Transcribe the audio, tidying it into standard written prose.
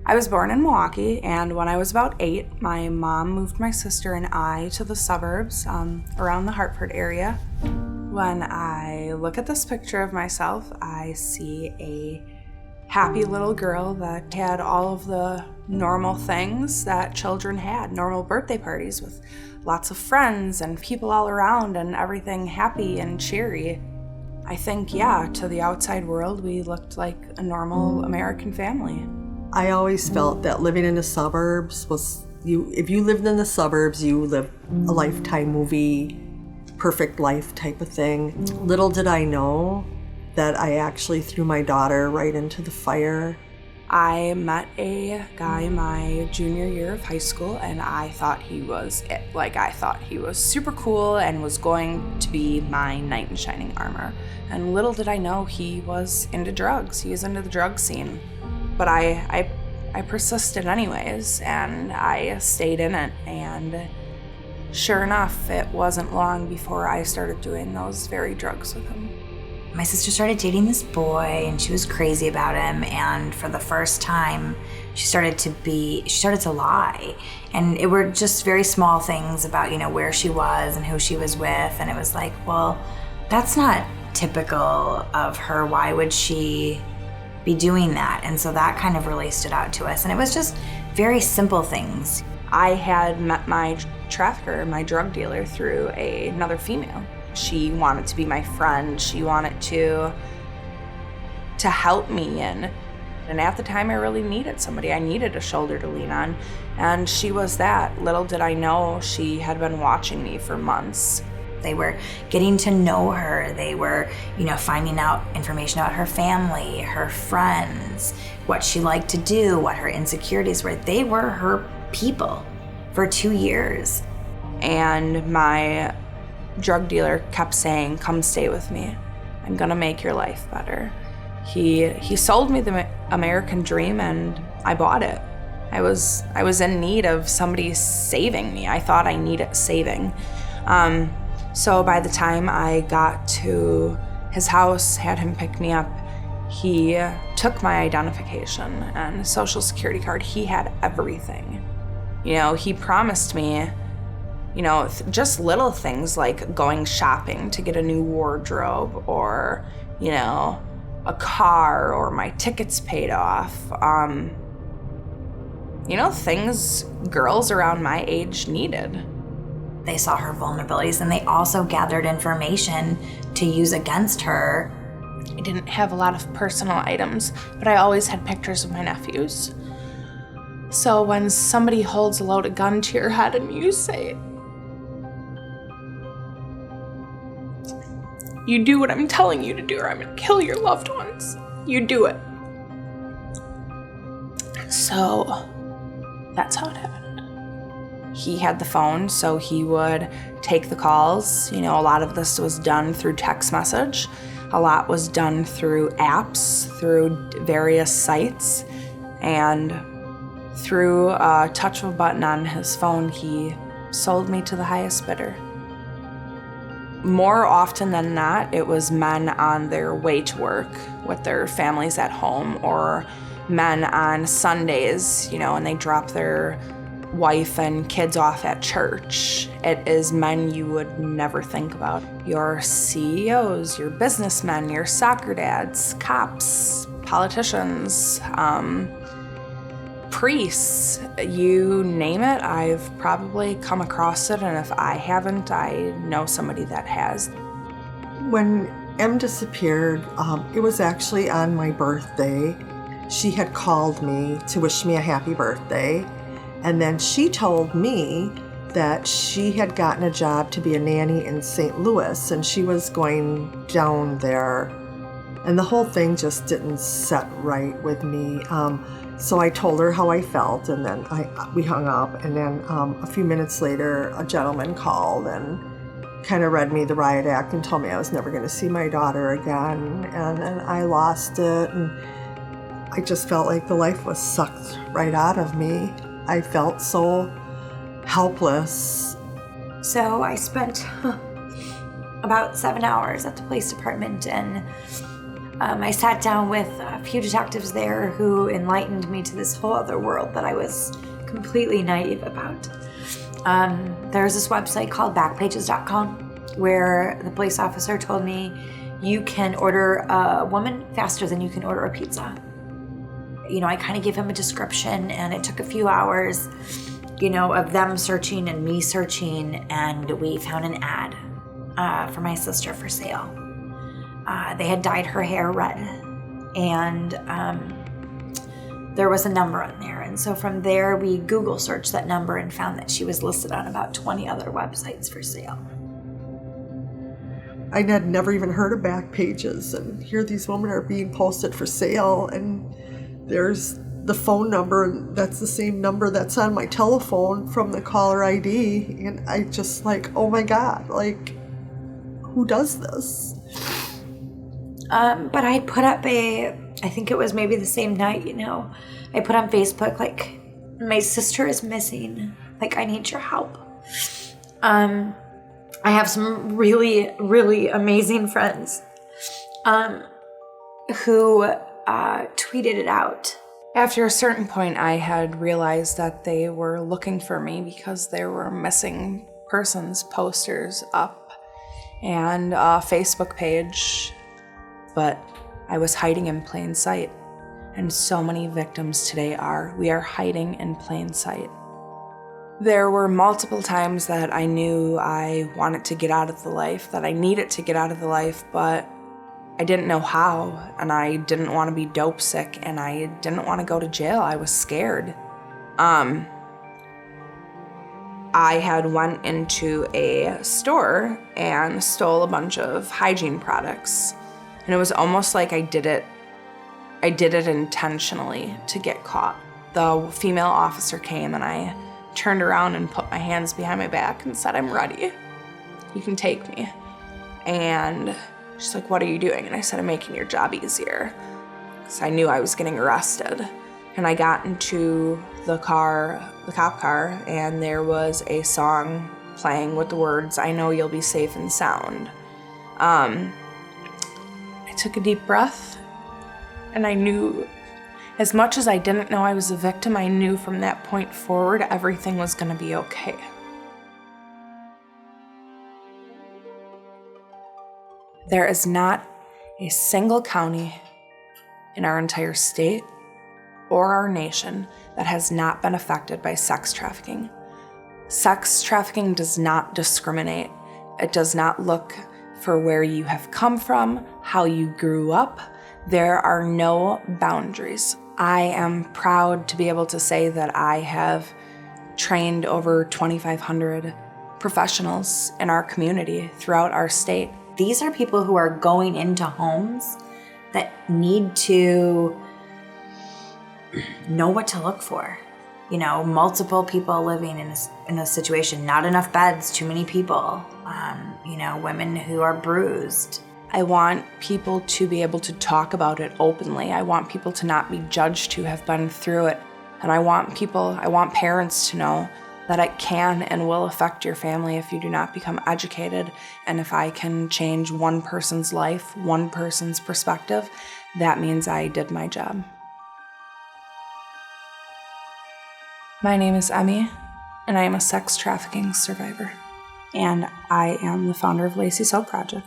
I was born in Milwaukee, and when I was about 8, my mom moved my sister and I to the suburbs around the Hartford area. When I look at this picture of myself, I see a happy little girl that had all of the normal things that children had, normal birthday parties with lots of friends and people all around and everything happy and cheery. I think, to the outside world, we looked like a normal American family. I always felt that living in the suburbs was, if you lived in the suburbs, you lived a Lifetime movie, perfect life type of thing. Little did I know that I actually threw my daughter right into the fire. I met a guy my junior year of high school, and I thought he was it. I thought he was super cool and was going to be my knight in shining armor. And little did I know he was into drugs. He was into the drug scene. But I persisted anyways, and I stayed in it, and sure enough, it wasn't long before I started doing those very drugs with him. My sister started dating this boy, and she was crazy about him, and for the first time, she started to lie. And it were just very small things about, where she was and who she was with, and it was like, well, that's not typical of her. Why would she be doing that? And so that kind of really stood out to us, and it was just very simple things. I had met my trafficker, my drug dealer, through another female. She wanted to be my friend. She wanted to help me, and at the time I really needed somebody. I needed a shoulder to lean on, and she was that. Little did I know she had been watching me for months. They were getting to know her. They were, finding out information about her family, her friends, what she liked to do, what her insecurities were. They were her people for 2 years. And my drug dealer kept saying, "Come stay with me. I'm gonna make your life better." He sold me the American dream, and I bought it. I was in need of somebody saving me. I thought I needed saving. So by the time I got to his house, had him pick me up, he took my identification and social security card. He had everything. He promised me, just little things like going shopping to get a new wardrobe, or, a car, or my tickets paid off. Things girls around my age needed. They saw her vulnerabilities, and they also gathered information to use against her. I didn't have a lot of personal items, but I always had pictures of my nephews. So when somebody holds a loaded gun to your head and you say, "You do what I'm telling you to do, or I'm gonna kill your loved ones," you do it. So that's how it happened. He had the phone, so he would take the calls. A lot of this was done through text message. A lot was done through apps, through various sites, and through a touch of a button on his phone, he sold me to the highest bidder. More often than not, it was men on their way to work with their families at home, or men on Sundays, and they drop their wife and kids off at church. It is men you would never think about. Your CEOs, your businessmen, your soccer dads, cops, politicians, priests, you name it, I've probably come across it, and if I haven't, I know somebody that has. When Em disappeared, it was actually on my birthday. She had called me to wish me a happy birthday, and then she told me that she had gotten a job to be a nanny in St. Louis, and she was going down there, and the whole thing just didn't set right with me. So I told her how I felt, and then we hung up, and then a few minutes later, a gentleman called and kind of read me the riot act and told me I was never going to see my daughter again, and then I lost it, and I just felt like the life was sucked right out of me. I felt so helpless. So I spent about 7 hours at the police department, and I sat down with a few detectives there who enlightened me to this whole other world that I was completely naive about. There's this website called backpages.com where the police officer told me you can order a woman faster than you can order a pizza. I kind of gave him a description, and it took a few hours, of them searching and me searching, and we found an ad for my sister for sale. They had dyed her hair red, and there was a number on there. And so from there, we Google searched that number and found that she was listed on about 20 other websites for sale. I had never even heard of Backpages, and here these women are being posted for sale, and there's the phone number, and that's the same number that's on my telephone from the caller ID, and I just oh my God, who does this? But I put up I think it was maybe the same night, I put on Facebook, my sister is missing, I need your help. I have some really, really amazing friends who tweeted it out. After a certain point, I had realized that they were looking for me because there were missing persons posters up and a Facebook page, but I was hiding in plain sight. And so many victims today we are hiding in plain sight. There were multiple times that I knew I wanted to get out of the life, that I needed to get out of the life, but I didn't know how, and I didn't want to be dope sick, and I didn't want to go to jail. I was scared. I had went into a store and stole a bunch of hygiene products, and it was almost like I did it intentionally to get caught. The female officer came, and I turned around and put my hands behind my back and said, "I'm ready. You can take me." And she's like, "What are you doing?" And I said, "I'm making your job easier." Because I knew I was getting arrested. And I got into the cop car, and there was a song playing with the words, "I know you'll be safe and sound." I took a deep breath, and I knew, as much as I didn't know I was a victim, I knew from that point forward everything was going to be okay. There is not a single county in our entire state or our nation that has not been affected by sex trafficking. Sex trafficking does not discriminate. It does not look for where you have come from, how you grew up. There are no boundaries. I am proud to be able to say that I have trained over 2,500 professionals in our community throughout our state. These are people who are going into homes that need to know what to look for. Multiple people living in a situation, not enough beds, too many people, women who are bruised. I want people to be able to talk about it openly. I want people to not be judged who have been through it. And I want parents to know that it can and will affect your family if you do not become educated. And if I can change one person's life, one person's perspective, that means I did my job. My name is Emmy, and I am a sex trafficking survivor. And I am the founder of Lacey Soap Project.